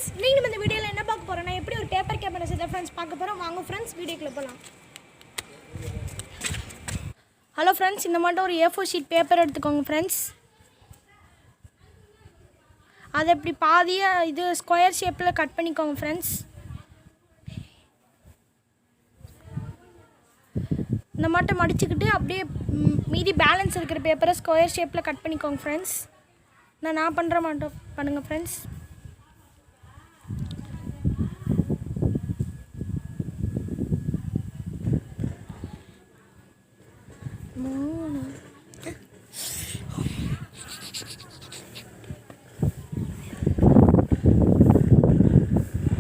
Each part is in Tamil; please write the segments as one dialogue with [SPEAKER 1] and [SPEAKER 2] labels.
[SPEAKER 1] ஃப்ரெண்ட்ஸ், இன்னைக்கு நம்ம இந்த வீடியோவில் என்ன பார்க்க போகிறோம்னா எப்படி ஒரு பேப்பர் கேமரா செய்த ஃப்ரெண்ட்ஸ் பார்க்க போகிறோம். வாங்க ஃப்ரெண்ட்ஸ் வீடியோக்குள்ள போகலாம். ஹலோ ஃப்ரெண்ட்ஸ், இந்த மட்டும் ஒரு A4 ஷீட் பேப்பர் எடுத்துக்கோங்க ஃப்ரெண்ட்ஸ். அதை இப்படி பாதியாக இது ஸ்கொயர் ஷேப்பில் கட் பண்ணிக்கோங்க ஃப்ரெண்ட்ஸ். இந்த மட்டும் மடிச்சுக்கிட்டு அப்படியே மீதி பேலன்ஸ் இருக்கிற பேப்பரை ஸ்கொயர் ஷேப்பில் கட் பண்ணிக்கோங்க ஃப்ரெண்ட்ஸ். நான் பண்ணுற மாட்டோம் பண்ணுங்கள் ஃப்ரெண்ட்ஸ்.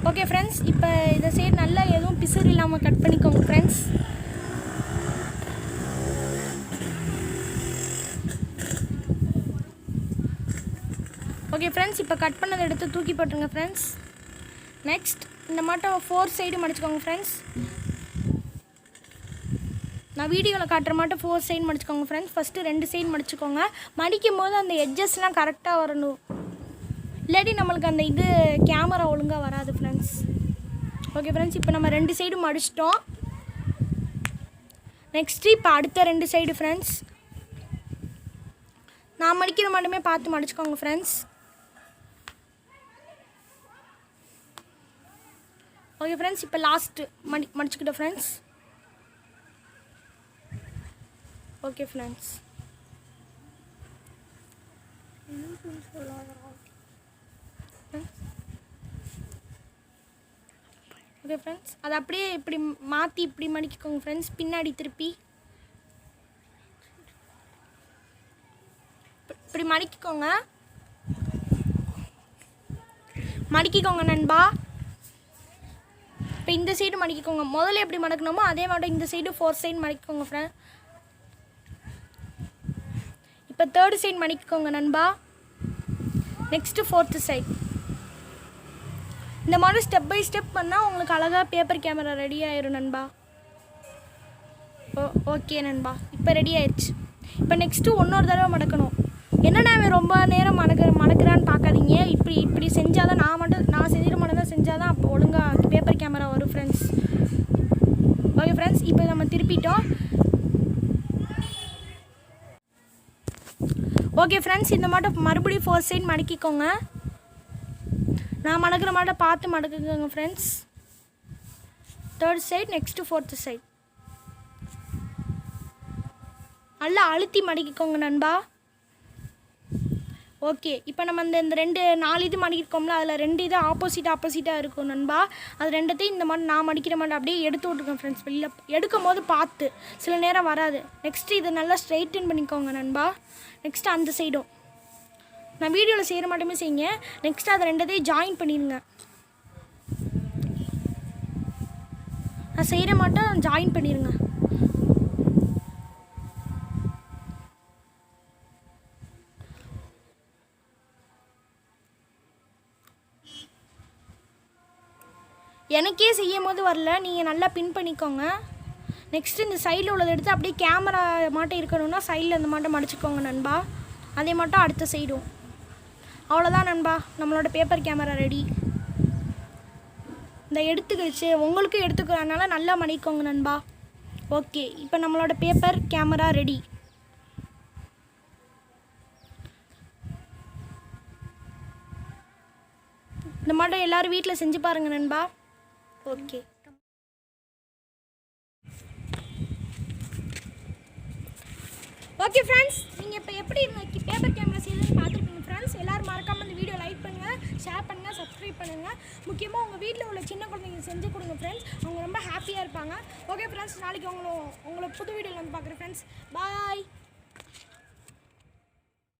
[SPEAKER 1] ஓகே ஃப்ரெண்ட்ஸ், இப்போ இதை சைடு நல்லா எதுவும் பிசுறு இல்லாமல் கட் பண்ணிக்கோங்க ஃப்ரெண்ட்ஸ். ஓகே ஃப்ரெண்ட்ஸ், இப்போ கட் பண்ணதை எடுத்து தூக்கி போட்டுருங்க ஃப்ரெண்ட்ஸ். நெக்ஸ்ட் இந்த மட்டும் 4 சைடு மடிச்சுக்கோங்க ஃப்ரெண்ட்ஸ். நான் வீடியோவில் காட்டுற மட்டும் 4 சைடு மடிச்சுக்கோங்க ஃப்ரெண்ட்ஸ். ஃபஸ்ட்டு 2 சைடு மடிச்சுக்கோங்க. மடிக்கும் போது அந்த எட்ஜஸ்லாம் கரெக்டாக வரணும், இல்லாட்டி நம்மளுக்கு அந்த இது கேமரா ஒழுங்காக வராது ஃப்ரெண்ட்ஸ். ஓகே ஃப்ரெண்ட்ஸ், இப்போ நம்ம 2 சைடு மடிச்சிட்டோம். நெக்ஸ்ட்டு இப்போ அடுத்த 2 சைடு ஃப்ரெண்ட்ஸ். நான் மடிக்கிற மட்டுமே பார்த்து மடிச்சுக்கோங்க ஃப்ரெண்ட்ஸ். ஓகே ஃப்ரெண்ட்ஸ், இப்போ லாஸ்ட்டு மடிச்சுக்கிட்டோம் friends. Okay friends, okay friends, அதை அப்படியே இப்படி மாற்றி இப்படி மடிக்கோங்க ஃப்ரெண்ட்ஸ். பின்னாடி திருப்பி இப்படி மடிக்கோங்க நண்பா. இப்போ இந்த சைடு மடிக்கோங்க. முதல்ல எப்படி மடக்கணுமோ அதே மாதிரி இந்த சைடு 4 சைடு மடிக்கோங்க ஃப்ரெண்ட். இப்போ 3rd சைடு மடிக்கோங்க நண்பா. Next 4th side. இந்த மாதிரி ஸ்டெப் பை ஸ்டெப் பண்ணால் உங்களுக்கு அழகாக பேப்பர் கேமரா ரெடி ஆயிரும் நண்பா. ஓகே நண்பா, இப்போ ரெடி ஆயிடுச்சு. இப்போ நெக்ஸ்ட்டு இன்னொரு தடவை மடக்கணும். என்னென்னா ரொம்ப நேரம் மடக்கிறான்னு பார்க்காதீங்க. இப்படி செஞ்சால் தான் நான் செஞ்சிட மட்டும் தான் செஞ்சால் தான் அப்போ ஒழுங்காக பேப்பர் கேமரா வரும் ஃப்ரெண்ட்ஸ். ஓகே ஃப்ரெண்ட்ஸ், இப்போ நம்ம திருப்பிட்டோம். ஓகே ஃப்ரெண்ட்ஸ், இந்த மாட்டம் மறுபடியும் 4 சைடு மடக்கிக்கோங்க. நான் மடக்கிற மாட்டம் பார்த்து மடக்குங்க friends. 3rd side, next 4th side நல்லா அழுத்தி மடக்கிக்கோங்க நண்பா. ஓகே, இப்போ நம்ம இந்த 4 இது மடிக்கிருக்கோம்ல, அதில் 2 இது ஆப்போசிட்டாக இருக்கும் நண்பா. அது 2த்தையும் இந்த மாதிரி நான் மடிக்கிற மாதிரி அப்படியே எடுத்து விட்டுருக்கேன் ஃப்ரெண்ட்ஸ். வெளியில் எடுக்கும் போது பார்த்து, சில நேரம் வராது. நெக்ஸ்ட்டு இதை நல்லா ஸ்ட்ரைட்டன் பண்ணிக்கோங்க நண்பா. நெக்ஸ்ட்டு அந்த சைடும் நான் வீடியோவில் செய்கிற மட்டுமே செய்யுங்க. நெக்ஸ்ட்டு அதை 2த்தையும் ஜாயின் பண்ணிடுங்க. நான் செய்கிற மாட்டோம் ஜாயின் பண்ணிடுங்க. எனக்கே செய்யும் போது வரல, நீங்கள் நல்லா பின் பண்ணிக்கோங்க. நெக்ஸ்ட்டு இந்த சைடில் உள்ளதை எடுத்து அப்படியே கேமரா மாட்டம் இருக்கணும்னா சைடில் இந்த மாட்டம் மடிச்சுக்கோங்க நண்பா. அதே மட்டும் அடுத்த சைடும். அவ்வளோதான் நண்பா, நம்மளோட பேப்பர் கேமரா ரெடி. இந்த எடுத்துக்கிடுச்சு, உங்களுக்கும் எடுத்துக்கிறதுனால நல்லா மடிக்கோங்க நண்பா. ஓகே, இப்போ நம்மளோட பேப்பர் கேமரா ரெடி. இந்த மாட்டம் எல்லோரும் வீட்டில் செஞ்சு பாருங்கள் நண்பா. ஓகே ஓகே ஃப்ரெண்ட்ஸ், நீங்கள் இப்போ எப்படி பேப்பர் கேமரா செய்யணும்னு பார்த்துருப்பீங்க ஃப்ரெண்ட்ஸ். எல்லோரும் மறக்காமல் இந்த வீடியோ லைக் பண்ணுங்கள், ஷேர் பண்ணுங்கள், சப்ஸ்கிரைப் பண்ணுங்கள். முக்கியமாக உங்கள் வீட்டில் உள்ள சின்ன குழந்தைங்க செஞ்சு கொடுங்க ஃப்ரெண்ட்ஸ். அவங்க ரொம்ப ஹாப்பியாக இருப்பாங்க. ஓகே ஃப்ரெண்ட்ஸ், நாளைக்கு உங்களை புது வீடியோவில் வந்து பார்க்குறேன் ஃப்ரெண்ட்ஸ். பாய்.